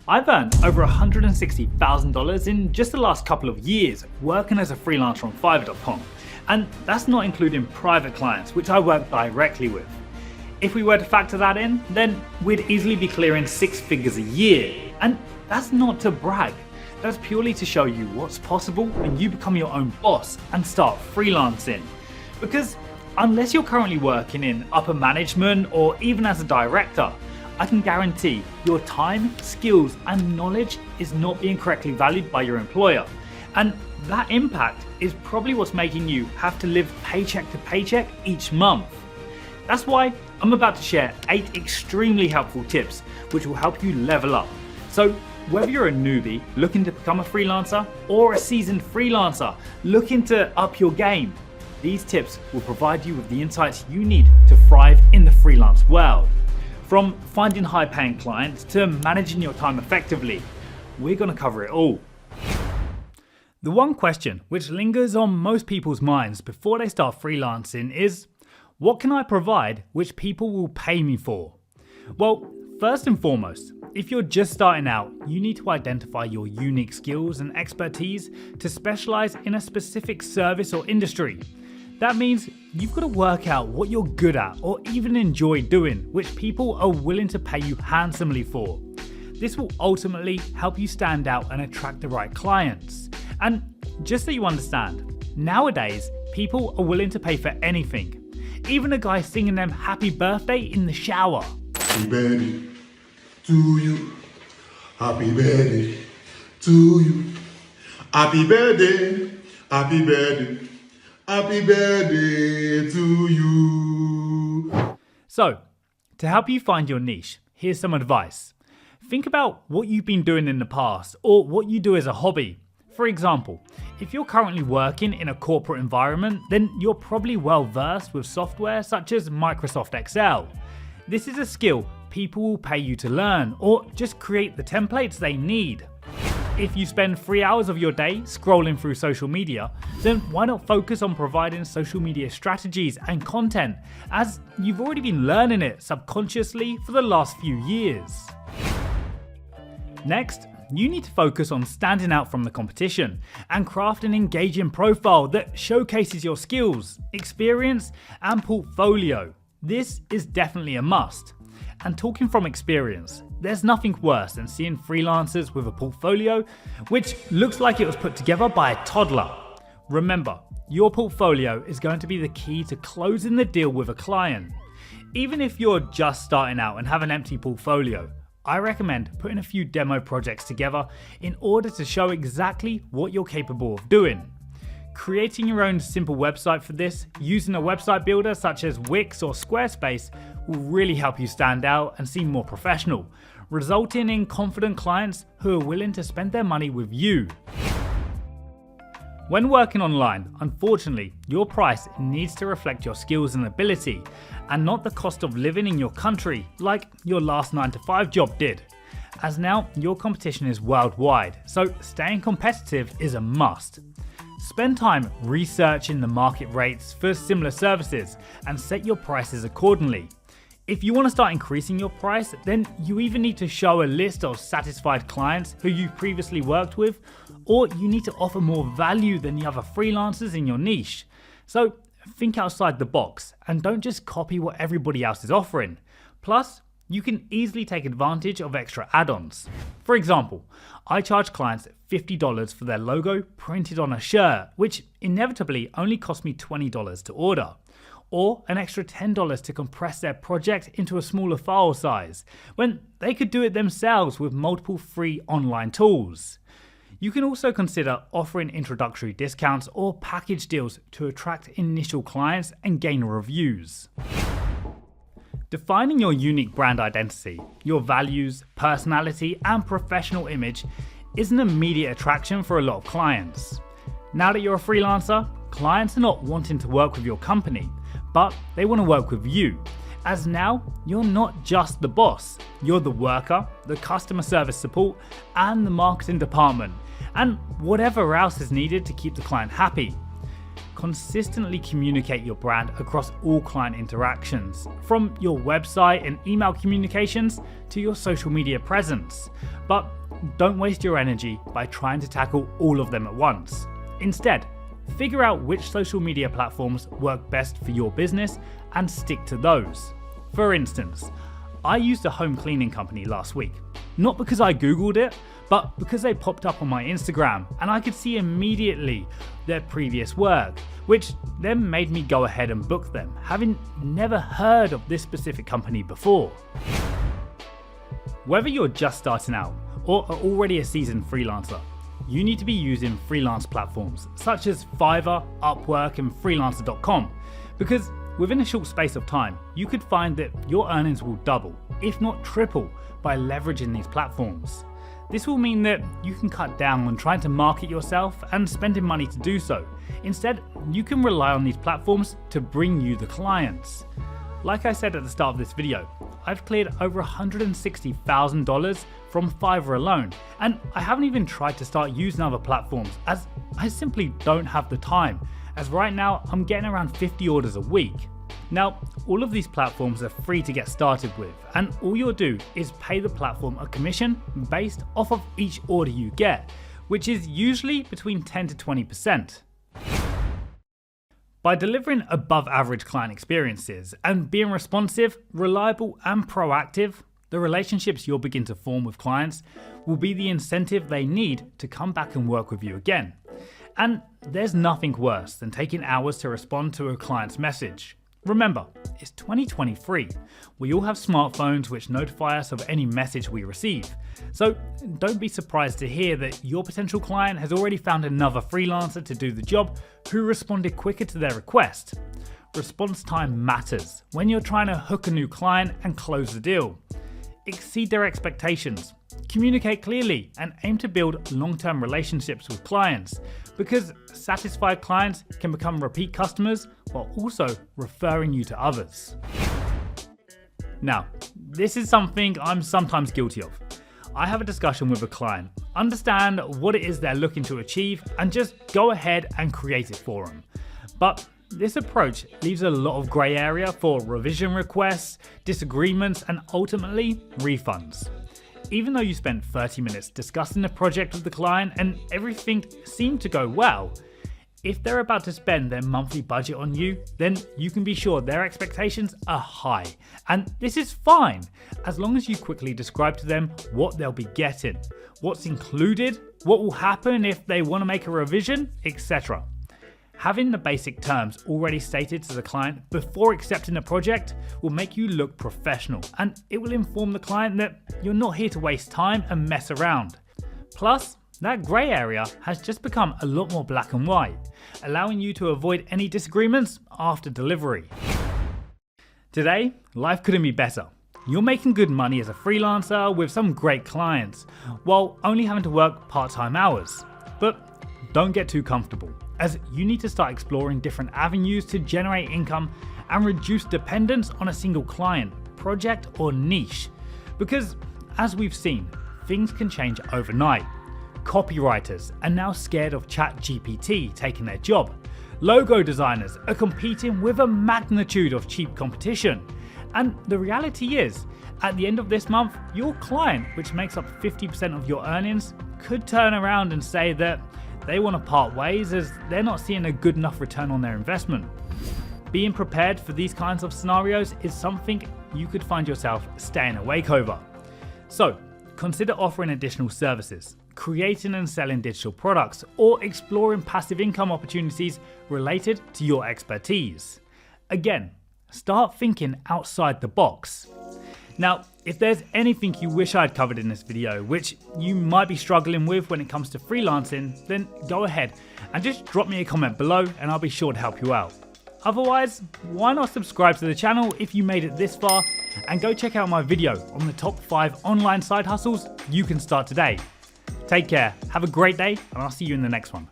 I've earned over $160,000 in just the last couple of years working as a freelancer on Fiverr.com. And that's not including private clients, which I work directly with. If we were to factor that in, then we'd easily be clearing 6 figures a year. And that's not to brag. That's purely to show you what's possible when you become your own boss and start freelancing. Because unless you're currently working in upper management or even as a director, I can guarantee your time, skills, and knowledge is not being correctly valued by your employer. And that impact is probably what's making you have to live paycheck to paycheck each month. That's why I'm about to share 8 extremely helpful tips which will help you level up. So whether you're a newbie looking to become a freelancer or a seasoned freelancer looking to up your game, these tips will provide you with the insights you need to thrive in the freelance world. From finding high-paying clients to managing your time effectively, we're going to cover it all. The one question which lingers on most people's minds before they start freelancing is, what can I provide which people will pay me for? Well, first and foremost, if you're just starting out, you need to identify your unique skills and expertise to specialize in a specific service or industry. That means you've got to work out what you're good at or even enjoy doing, which people are willing to pay you handsomely for. This will ultimately help you stand out and attract the right clients. And just so you understand, nowadays people are willing to pay for anything. Even a guy singing them happy birthday in the shower. Happy birthday to you. Happy birthday to you. Happy birthday. Happy birthday. Happy birthday to you. So, to help you find your niche, here's some advice. Think about what you've been doing in the past or what you do as a hobby. For example, if you're currently working in a corporate environment, then you're probably well versed with software such as Microsoft Excel. This is a skill people will pay you to learn or just create the templates they need. If you spend 3 hours of your day scrolling through social media, then why not focus on providing social media strategies and content, as you've already been learning it subconsciously for the last few years. Next, you need to focus on standing out from the competition and craft an engaging profile that showcases your skills, experience, and portfolio. This is definitely a must. And talking from experience, there's nothing worse than seeing freelancers with a portfolio which looks like it was put together by a toddler. Remember, your portfolio is going to be the key to closing the deal with a client. Even if you're just starting out and have an empty portfolio, I recommend putting a few demo projects together in order to show exactly what you're capable of doing. Creating your own simple website for this, using a website builder such as Wix or Squarespace, will really help you stand out and seem more professional, resulting in confident clients who are willing to spend their money with you. When working online, unfortunately, your price needs to reflect your skills and ability, and not the cost of living in your country like your last 9-to-5 job did. As now, your competition is worldwide, so staying competitive is a must. Spend time researching the market rates for similar services and set your prices accordingly. If you want to start increasing your price, then you either need to show a list of satisfied clients who you've previously worked with, or you need to offer more value than the other freelancers in your niche. So think outside the box and don't just copy what everybody else is offering. Plus, you can easily take advantage of extra add-ons. For example, I charge clients $50 for their logo printed on a shirt, which inevitably only cost me $20 to order. Or an extra $10 to compress their project into a smaller file size, when they could do it themselves with multiple free online tools. You can also consider offering introductory discounts or package deals to attract initial clients and gain reviews. Defining your unique brand identity, your values, personality, and professional image is an immediate attraction for a lot of clients. Now that you're a freelancer, clients are not wanting to work with your company, but they want to work with you, as now you're not just the boss, you're the worker, the customer service support, and the marketing department, and whatever else is needed to keep the client happy. consistently communicate your brand across all client interactions, from your website and email communications to your social media presence. But don't waste your energy by trying to tackle all of them at once. Instead, figure out which social media platforms work best for your business and stick to those. For instance, I used a home cleaning company last week, not because I Googled it, but because they popped up on my Instagram and I could see immediately their previous work, which then made me go ahead and book them, having never heard of this specific company before. Whether you're just starting out or are already a seasoned freelancer, you need to be using freelance platforms such as Fiverr, Upwork and freelancer.com, because within a short space of time, you could find that your earnings will double, if not triple, by leveraging these platforms. This will mean that you can cut down on trying to market yourself and spending money to do so. Instead, you can rely on these platforms to bring you the clients. Like I said at the start of this video, I've cleared over $160,000 from Fiverr alone, and I haven't even tried to start using other platforms as I simply don't have the time, as right now I'm getting around 50 orders a week. Now, all of these platforms are free to get started with, and all you'll do is pay the platform a commission based off of each order you get, which is usually between 10 to 20%. By delivering above average client experiences and being responsive, reliable and proactive, the relationships you'll begin to form with clients will be the incentive they need to come back and work with you again. And there's nothing worse than taking hours to respond to a client's message. Remember, it's 2023. We all have smartphones which notify us of any message we receive. So don't be surprised to hear that your potential client has already found another freelancer to do the job who responded quicker to their request. Response time matters when you're trying to hook a new client and close the deal. Exceed their expectations, communicate clearly, and aim to build long-term relationships with clients, because satisfied clients can become repeat customers while also referring you to others. Now, this is something I'm sometimes guilty of. I have a discussion with a client, understand what it is they're looking to achieve, and just go ahead and create it for them. But this approach leaves a lot of grey area for revision requests, disagreements, and ultimately refunds. Even though you spent 30 minutes discussing the project with the client and everything seemed to go well, if they're about to spend their monthly budget on you, then you can be sure their expectations are high. And this is fine, as long as you quickly describe to them what they'll be getting, what's included, what will happen if they want to make a revision, etc. Having the basic terms already stated to the client before accepting the project will make you look professional, and it will inform the client that you're not here to waste time and mess around. Plus, that grey area has just become a lot more black and white, allowing you to avoid any disagreements after delivery. Today, life couldn't be better. You're making good money as a freelancer with some great clients, while only having to work part-time hours. But don't get too comfortable, as you need to start exploring different avenues to generate income and reduce dependence on a single client, project or niche. Because as we've seen, things can change overnight. Copywriters are now scared of ChatGPT taking their job. Logo designers are competing with a magnitude of cheap competition. And the reality is, at the end of this month, your client, which makes up 50% of your earnings, could turn around and say that they want to part ways as they're not seeing a good enough return on their investment. Being prepared for these kinds of scenarios is something you could find yourself staying awake over. So consider offering additional services, creating and selling digital products, or exploring passive income opportunities related to your expertise. Again, start thinking outside the box. Now, if there's anything you wish I'd covered in this video, which you might be struggling with when it comes to freelancing, then go ahead and just drop me a comment below and I'll be sure to help you out. Otherwise, why not subscribe to the channel if you made it this far, and go check out my video on the top 5 online side hustles you can start today. Take care, have a great day, and I'll see you in the next one.